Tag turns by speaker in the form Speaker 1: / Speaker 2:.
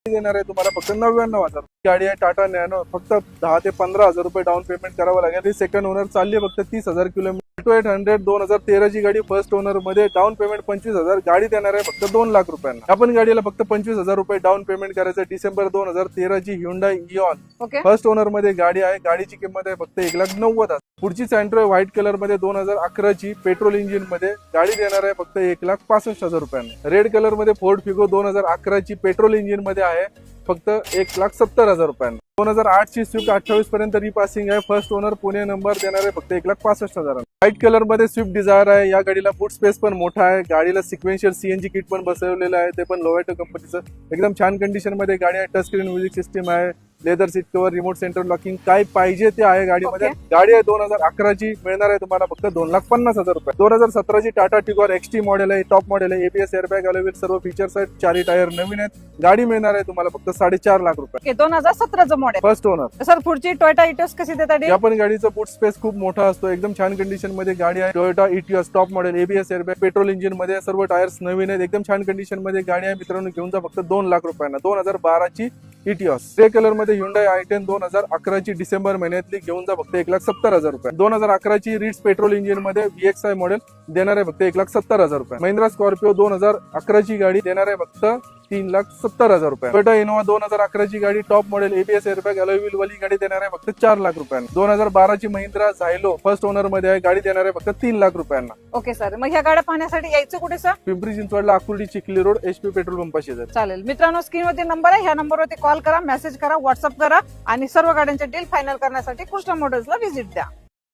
Speaker 1: देणार आहे तुम्हाला फक्त 99,000. गाडी आहे टाटा नॅनो, फक्त 10 ते 15,000 रुपये डाऊन पेमेंट करावं लागेल. ही सेकंड ओनर चालली आहे फक्त 30,000 किलोमीटर. 800 2013 ची गाडी फर्स्ट ओनर मध्ये डाऊन पेमेंट 25,000. गाडी देणार आहे फक्त 2 लाख रुपयांना. आपण गाडीला फक्त 25,000 रुपये डाऊन पेमेंट करायचं. डिसेंबर 2013 ची Hyundai Eon फर्स्ट ओनर मध्ये गाडी आहे. गाडीची किंमत आहे फक्त 1,90,000. पुढची सँट्रो व्हाईट कलर मध्ये 2011 ची पेट्रोल इंजिन मध्ये गाडी देणार आहे फक्त 1,65,000 रुपयांना. रेड कलर मध्ये फोर्ड फिगो 2011 ची पेट्रोल इंजिन मध्ये आहे फक्त 1,70,000 रुपयांना. 2008 ची स्विफ्ट 28 पर्यंत रिपासिंग आहे. फर्स्ट ओनर पुणे नंबर देणार आहे फक्त 1,65,000. व्हाईट कलर मध्ये स्विफ्ट डिझायर आहे. या गाडीला बूट स्पेस पण मोठा आहे. गाडीला सिक्वेन्शियल सीएनजी किट पण बसवलेलं आहे, ते पण लोवेटो कंपनीचं. एकदम छान कंडिशन मध्ये गाडी आहे. टच स्क्रीन म्युझिक सिस्टम आहे, leather seat cover, remote centre locking, काय पाहिजे ते आहे गाडीमध्ये. गाडी आहे 2011 ची, मिळणार आहे तुम्हाला फक्त 2,50,000 रुपये. 2017 ची टाटा टिगॉर एक्सटी मॉडेल आहे, टॉप मॉडेल आहे. एबीएस एअरबॅग अलोवेल सर्व फीचर्स आहेत. 4 टायर नवीन आहेत. गाडी मिळणार आहे तुम्हाला फक्त 4.5 लाख रुपये.
Speaker 2: 2017 मॉडेल
Speaker 1: फर्स्ट ओनर.
Speaker 2: सर पुढची टोयोटा इटियोस कशी देतात?
Speaker 1: या पण गाडीचा बूट स्पेस खूप मोठा असतो. एकदम छान कंडिशन मध्ये गाडी आहे. Toyota Etios top model, ABS airbag, petrol engine मध्ये, सर्व टायर्स नवीन आहेत. एकदम छान कंडिशन मध्ये गाडी आहे मित्रांनो. घेऊन जा फक्त 2 लाख रुपयांना. 2012 ची इटियोस. ग्रे कलर मध्ये Hyundai i10 2011 ची डिसेंबर महिन्यातली, घेऊन जा फक्त 1,70,000 रुपये. 2011 ची रिट्स पेट्रोल इंजिन मध्ये VXI मॉडेल देणार आहे फक्त 1,70,000 रुपये. महिंद्रा स्कॉर्पिओ 2011 ची गाडी देणार आहे फक्त 3,70,000 रुपये. टोयोटा इनोवा 2011 ची गाडी टॉप मॉडेल, एबीएस एअरबॅग अलोव्हिल वाली गाडी देणार आहे फक्त 4 लाख रुपयांना. 2012 ची महिंद्रा झायलो फर्स्ट ओनर मध्ये आहे. गाडी देणार आहे फक्त 3 लाख रुपयांना.
Speaker 2: ओके सर, मग ह्या गाड्या पाहण्यासाठी यायचं कुठे सर?
Speaker 1: पिंपरी चिंचवडला Akurdi Chikhli road HP petrol पंपा शेजारी.
Speaker 2: चालेल मित्रांनो, स्क्रीनवरती नंबर आहे, ह्या नंबरवरती कॉल करा, मेसेज करा, व्हॉट्सअप करा आणि सर्व गाड्यांचे डील फायनल करण्यासाठी कृष्णा मोटर्सला व्हिजिट द्या.